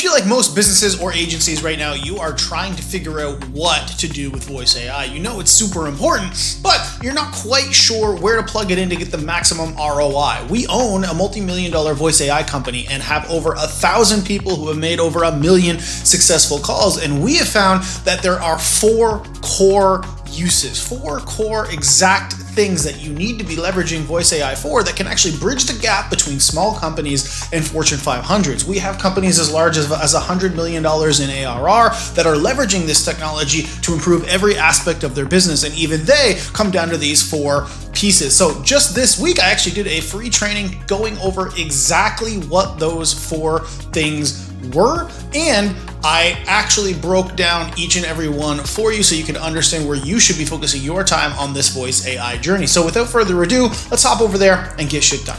feel like most businesses or agencies right now, you are trying to figure out what to do with voice AI. You know it's super important, but you're not quite sure where to plug it in to get the maximum ROI. We own a multi-million-dollar voice AI company and have over 1,000 people who have made over 1 million successful calls, and we have found that there are 4 core uses, 4 core exact things that you need to be leveraging voice AI for that can actually bridge the gap between small companies and Fortune 500s. We have companies as large as $100 million in ARR that are leveraging this technology to improve every aspect of their business, and even they come down to these 4 pieces. So just this week, I actually did a free training going over exactly what those 4 things were, and I actually broke down each and every one for you so you can understand where you should be focusing your time on this voice AI journey. So without further ado, let's hop over there and get shit done.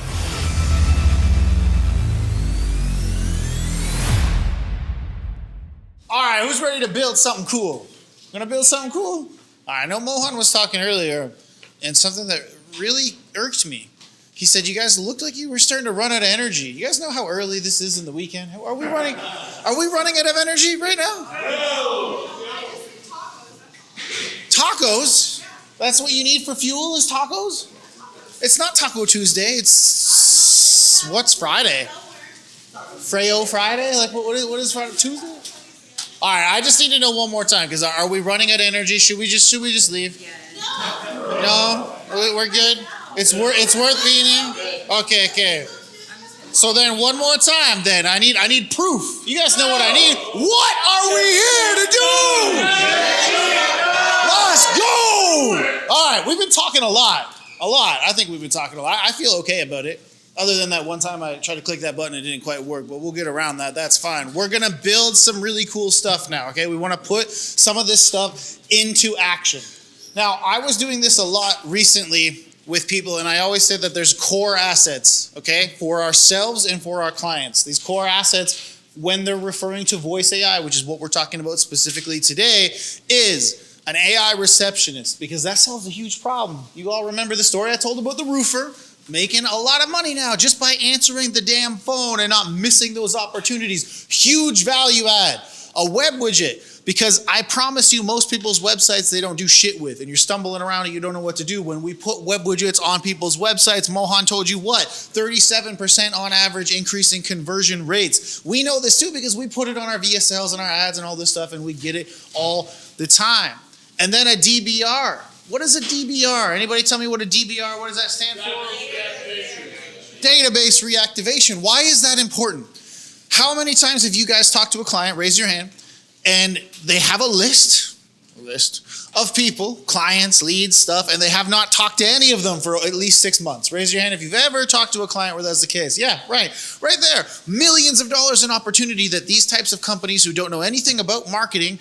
All right, who's ready to build something cool? Gonna build something cool? All right, I know Mohan was talking earlier, and something that really irked me. He said, you guys looked like you were starting to run out of energy. You guys know how early this is in the weekend? Are we running out of energy right now? No. Tacos? That's what you need for fuel is tacos? It's not Taco Tuesday. It's, what's Friday? Freo Friday? Like what is Friday? Tuesday? All right, I just need to know one more time, because are we running out of energy? Should we just leave? No? We're good? It's worth being here? Okay. So then one more time then. I need proof. You guys know what I need. What are we here to do? Let's go! All right, we've been talking a lot. I think we've been talking a lot. I feel okay about it. Other than that one time I tried to click that button, it didn't quite work, but we'll get around that. That's fine. We're going to build some really cool stuff now, okay? We want to put some of this stuff into action. Now, I was doing this a lot recently with people, and I always say that there's core assets, okay, for ourselves and for our clients. These core assets, when they're referring to voice AI, which is what we're talking about specifically today, is an AI receptionist, because that solves a huge problem. You all remember the story I told about the roofer making a lot of money now just by answering the damn phone and not missing those opportunities. Huge value add. A web widget. Because I promise you, most people's websites, they don't do shit with, and you're stumbling around and you don't know what to do. When we put web widgets on people's websites, Mohan told you what? 37% on average increase in conversion rates. We know this too because we put it on our VSLs and our ads and all this stuff, and we get it all the time. And then a DBR. What is a DBR? Anybody tell me what a DBR, what does that stand for? Database reactivation. Why is that important? How many times have you guys talked to a client, raise your hand, and they have a list of people, clients, leads, stuff, and they have not talked to any of them for at least 6 months? Raise your hand if you've ever talked to a client where that's the case. Yeah, right there. Millions of dollars in opportunity that these types of companies who don't know anything about marketing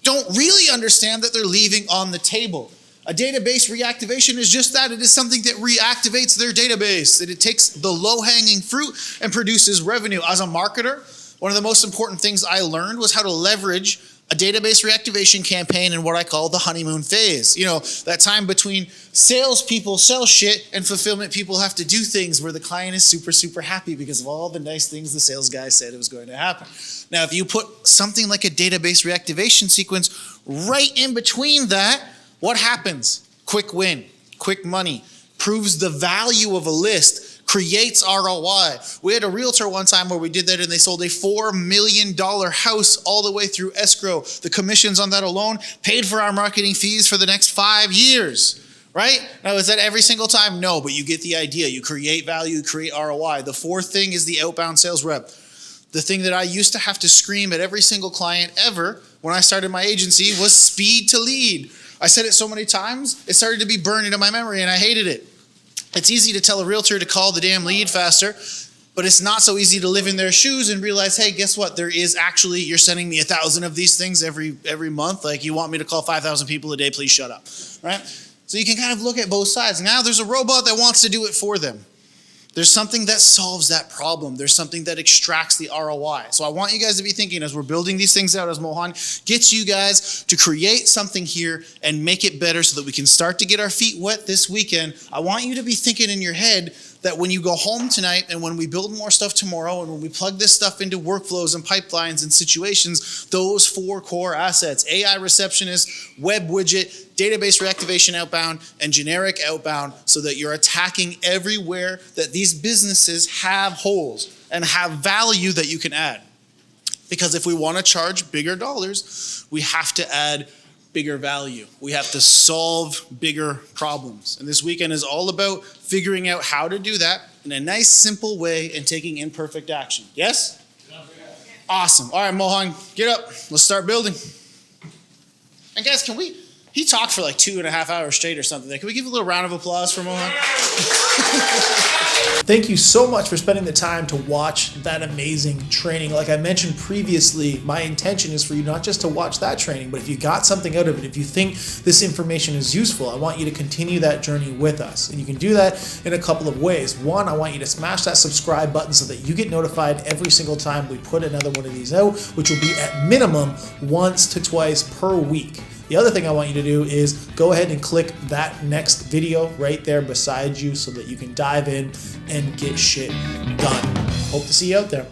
don't really understand that they're leaving on the table. A database reactivation is just that. It is something that reactivates their database. It takes the low-hanging fruit and produces revenue. As a marketer, one of the most important things I learned was how to leverage a database reactivation campaign in what I call the honeymoon phase. You know, that time between salespeople sell shit and fulfillment people have to do things where the client is super, super happy because of all the nice things the sales guy said it was going to happen. Now, if you put something like a database reactivation sequence right in between that, what happens? Quick win, quick money, proves the value of a list, creates ROI. We had a realtor one time where we did that, and they sold a $4 million house all the way through escrow. The commissions on that alone paid for our marketing fees for the next 5 years, right? Now, is that every single time? No, but you get the idea. You create value, you create ROI. The fourth thing is the outbound sales rep. The thing that I used to have to scream at every single client ever when I started my agency was speed to lead. I said it so many times, it started to be burned into my memory, and I hated it. It's easy to tell a realtor to call the damn lead faster, but it's not so easy to live in their shoes and realize, hey, guess what? There is actually, you're sending me 1,000 of these things every month. Like, you want me to call 5,000 people a day, please shut up, right? So you can kind of look at both sides. Now there's a robot that wants to do it for them. There's something that solves that problem. There's something that extracts the ROI. So I want you guys to be thinking as we're building these things out, as Mohan gets you guys to create something here and make it better so that we can start to get our feet wet this weekend. I want you to be thinking in your head, that when you go home tonight and when we build more stuff tomorrow and when we plug this stuff into workflows and pipelines and situations, those 4 core assets, AI receptionist, web widget, database reactivation outbound, and generic outbound, so that you're attacking everywhere that these businesses have holes and have value that you can add. Because if we want to charge bigger dollars, we have to add bigger value. We have to solve bigger problems. And this weekend is all about figuring out how to do that in a nice, simple way and taking imperfect action. Yes? Awesome. All right, Mohan, get up. Let's start building. And guys, he talked for like 2.5 hours straight or something. Can we give a little round of applause for Mohan? Thank you so much for spending the time to watch that amazing training. Like I mentioned previously, my intention is for you not just to watch that training, but if you got something out of it, if you think this information is useful, I want you to continue that journey with us. And you can do that in a couple of ways. One, I want you to smash that subscribe button so that you get notified every single time we put another one of these out, which will be at minimum once to twice per week. The other thing I want you to do is go ahead and click that next video right there beside you so that you can dive in and get shit done. Hope to see you out there.